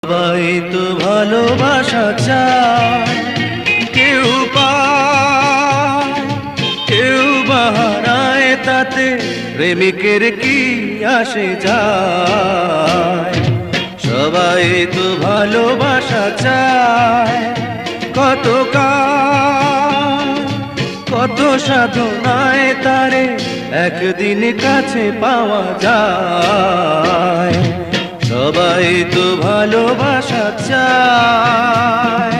সবাই তো ভালোবাসা চায়, কেউ পায় কেউ বাহারায়, তাতে প্রেমিকের কি আসে যায়। সবাই তো ভালোবাসা চায়, কত কত সাধনায় তারে একদিন কাছে পাওয়া যায়। সবাই তো ভালোবাসা চায়।